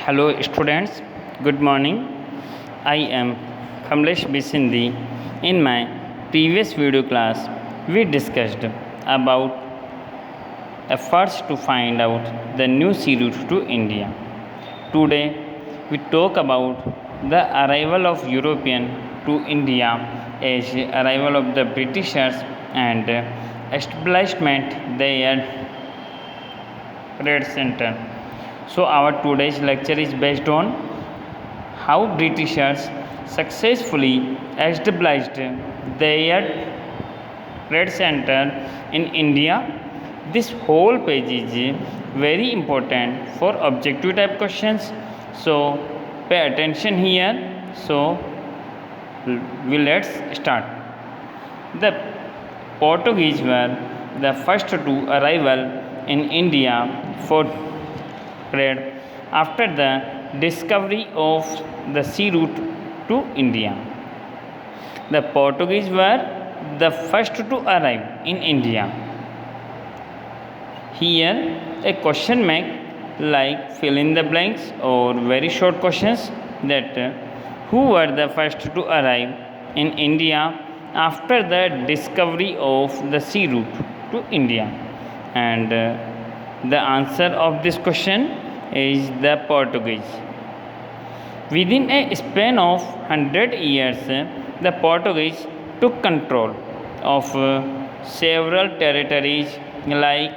Hello students, good morning. I am Kamlesh Bisindi. In my previous video class, we discussed about efforts to find out the new sea route to India. Today, we talk about the arrival of European to India as arrival of the Britishers and establishment their trade center. So our today's lecture is based on how Britishers successfully established their trade center in India. This whole page is very important for objective type questions. So pay attention here. So let's start. The Portuguese were the first to arrival in India for trade after the discovery of the sea route to India. The Portuguese were the first to arrive in India. Here a question mark like fill in the blanks or very short questions that who were the first to arrive in India after the discovery of the sea route to India, and the answer of this question is the Portuguese. Within a span of 100 years, the Portuguese took control of several territories like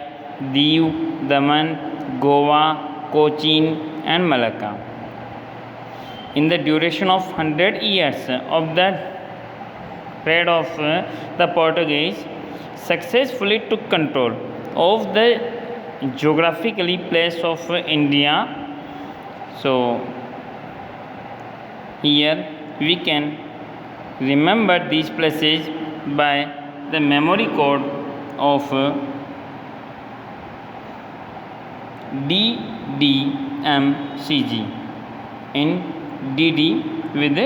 Diu, Daman, Goa, Cochin and Malacca. In the duration of 100 years of the trade of the Portuguese successfully took control of the geographically place of India. So here we can remember these places by the memory code of DDMCG. In DD with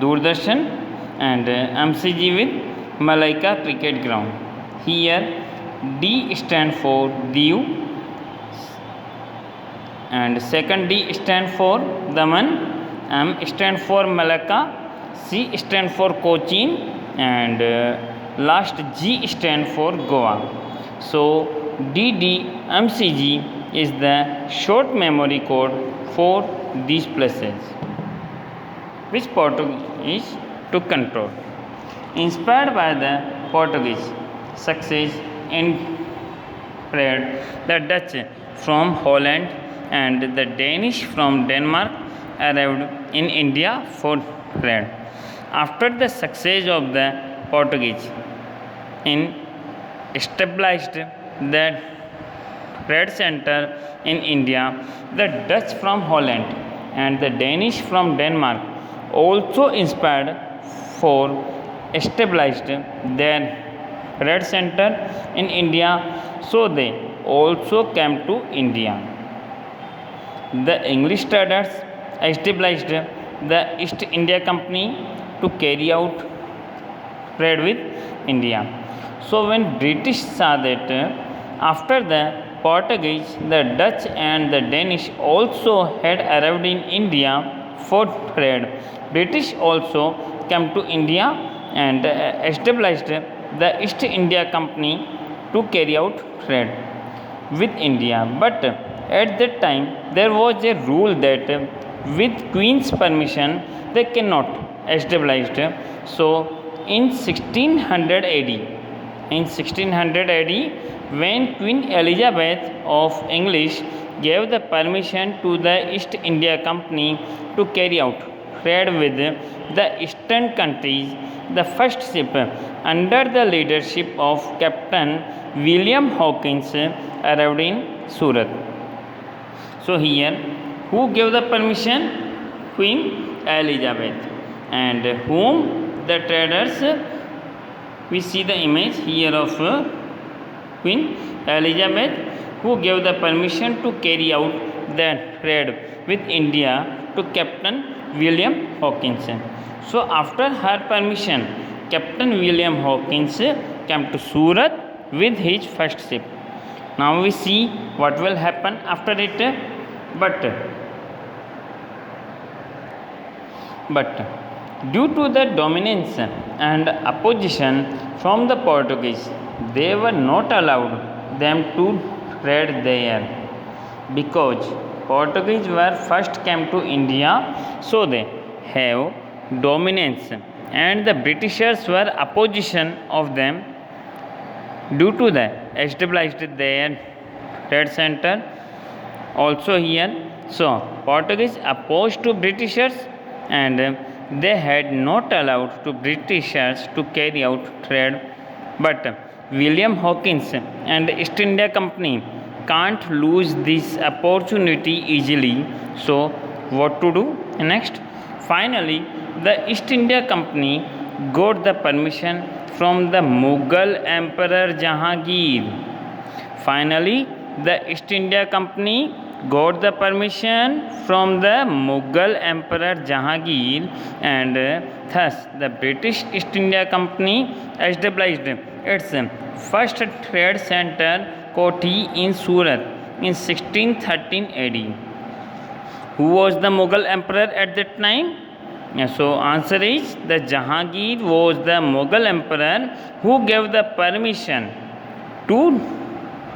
Doordarshan and MCG with Malaika Cricket Ground. Here D stand for Diu and second D stand for Daman, M stand for Malacca, C stand for Cochin and last G stand for Goa. So DDMCG is the short memory code for these places which Portuguese took control. Inspired by the Portuguese success in trade, the Dutch from Holland and the Danish from Denmark arrived in India for trade. After the success of the Portuguese in established the trade center in India, the Dutch from Holland and the Danish from Denmark also inspired for established their trade center in India, so they also came to India. The English traders established the East India Company to carry out trade with India. So when British saw that after the Portuguese, the Dutch and the Danish also had arrived in India for trade, British also came to India and established the East India Company to carry out trade with India. But at that time there was a rule that with Queen's permission they cannot establish. So in 1600 AD, when Queen Elizabeth of English gave the permission to the East India Company to carry out trade with the eastern countries, the first ship under the leadership of Captain William Hawkins arrived in Surat. So here who gave the permission? Queen Elizabeth. And whom? The traders. We see the image here of Queen Elizabeth who gave the permission to carry out the trade with India to Captain William Hawkins. So after her permission, Captain William Hawkins came to Surat with his first ship. Now we see what will happen after it. But due to the dominance and opposition from the Portuguese, they were not allowed them to trade there, because Portuguese were first came to India, so they have dominance, and the Britishers were opposition of them. Due to that, established their trade center also here. So Portuguese opposed to Britishers, and they had not allowed to Britishers to carry out trade. But William Hawkins and East India Company can't lose this opportunity easily. So what to do next? Finally, the East India Company got the permission from the Mughal Emperor Jahangir. Finally, the East India Company got the permission from the Mughal Emperor Jahangir, and thus the British East India Company established its first trade center, Kothi, in Surat in 1613 AD. Who was the Mughal Emperor at that time? So answer is the Jahangir was the Mughal Emperor who gave the permission to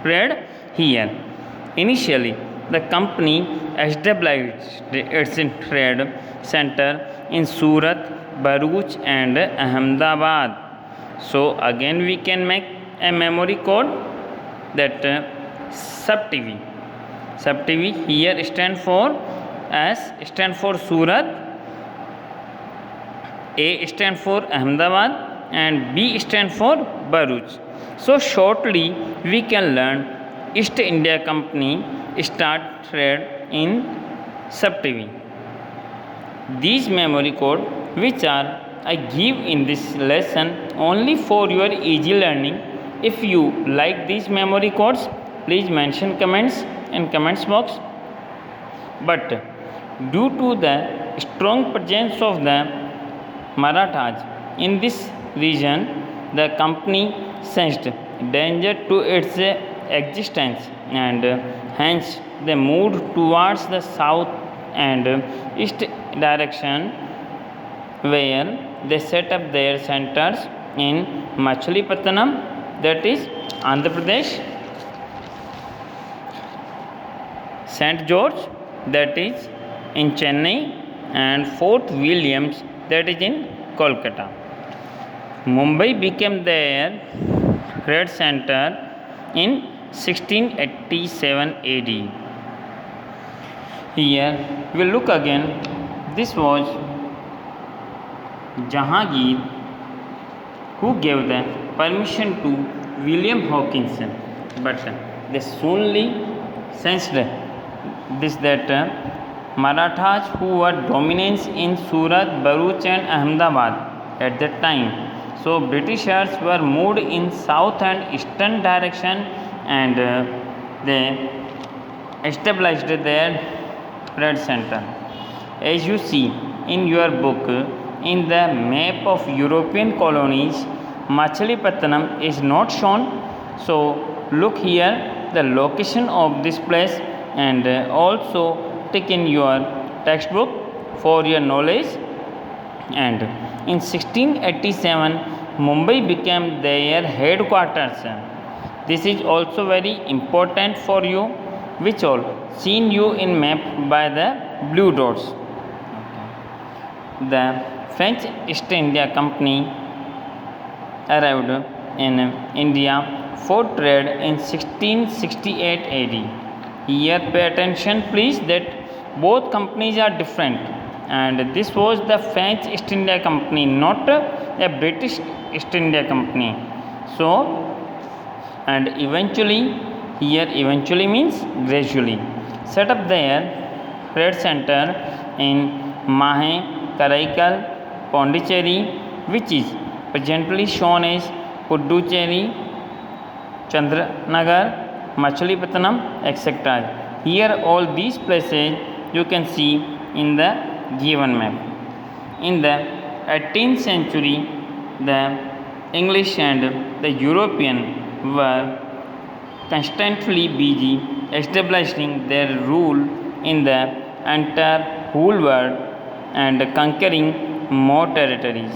trade here. Initially, the company established its trade center in Surat, Bharuch and Ahmedabad. So again we can make a memory code, that SUB-TV. SUB-TV here stand for stand for Surat, A stand for Ahmedabad, and B stand for Bharuch. So shortly we can learn East India Company start trade in SUB-TV. These memory code which are I give in this lesson only for your easy learning. If you like these memory codes, please mention comments in comments box. But due to the strong presence of the Marathas in this region, the company sensed danger to its existence, and hence they moved towards the south and east direction, where they set up their centers in Machilipatnam, that is Andhra Pradesh, St. George, that is in Chennai, and Fort Williams, that is in Kolkata. Mumbai became their trade center in 1687 AD. Here we look again. This was Jahangir who gave the permission to William Hawkins, but they soonly sensed this, that Marathas who were dominant in Surat, Bharuch and Ahmedabad at that time. So Britishers were moved in south and eastern direction, and they established their trade center. As you see in your book, in the map of European colonies, Machilipatnam is not shown. So look here the location of this place, and also take in your textbook for your knowledge. And in 1687 Mumbai became their headquarters. This is also very important for you, which all seen you in map by the blue dots. The French East India Company arrived in India for trade in 1668 AD. Here pay attention please, that both companies are different, and this was the French East India Company, not a British East India Company. So, and eventually, here eventually means gradually, set up their trade center in Mahe, Karaikal, Pondicherry, which is presently shown as Puducherry, Chandranagar, Machilipatnam, etc. Here all these places you can see in the given map. In the 18th century, the English and the European were constantly busy establishing their rule in the entire whole world and conquering more territories.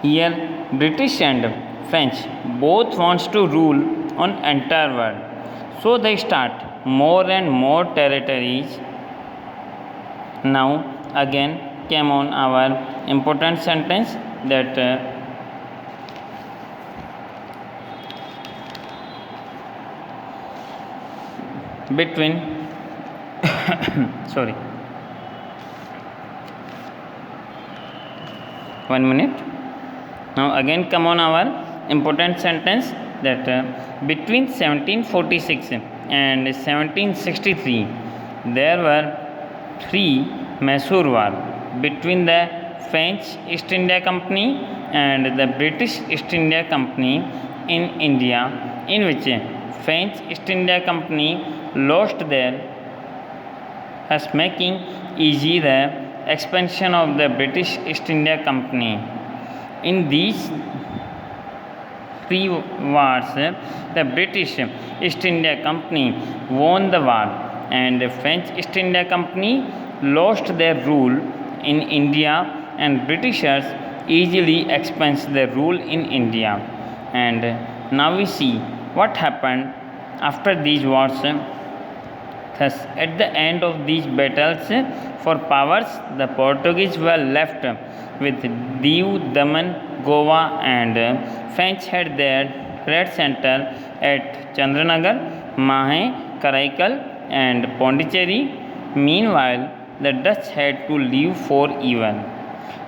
Here, British and French both wants to rule on entire world, so they start more and more territories. Now again came on our important sentence that between sorry, 1 minute. Now again come on our important sentence that between 1746 and 1763 there were three Mysore War between the French East India Company and the British East India Company in India, in which French East India Company lost their, thus making easy the expansion of the British East India Company. In these three wars, the British East India Company won the war and the French East India Company lost their rule in India, and Britishers easily expanded their rule in India. And now we see what happened after these wars. Thus, at the end of these battles for powers, the Portuguese were left with Diu, Daman, Goa, and French had their trade center at Chandranagar, Mahe, Karaikal, and Pondicherry. Meanwhile, the Dutch had to leave for even.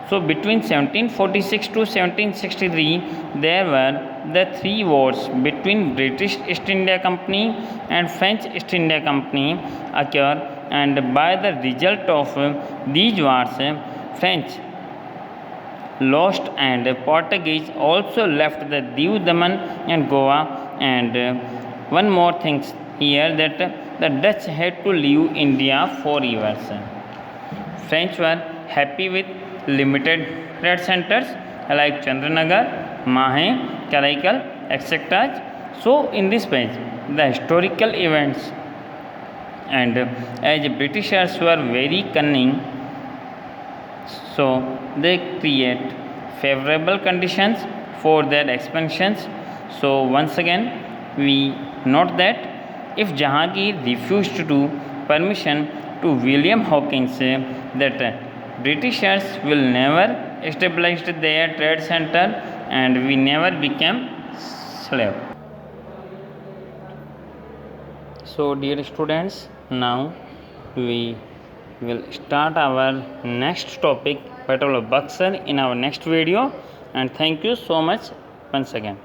So between 1746 to 1763 there were the three wars between British East India Company and French East India Company occur, and by the result of these wars French lost and Portuguese also left the Diu, Daman and Goa. And one more thing here, that the Dutch had to leave India for years. French were happy with limited trade centers like Chandranagar, Mahe, Karaikal, etc. So in this page the historical events, and as Britishers were very cunning, so they create favorable conditions for their expansions. So once again we note that if Jahangir refused to permission to William Hawkins that Britishers will never establish their trade center and we never became slave. So dear students, now we will start our next topic, Battle of Buxar, in our next video, and thank you so much once again.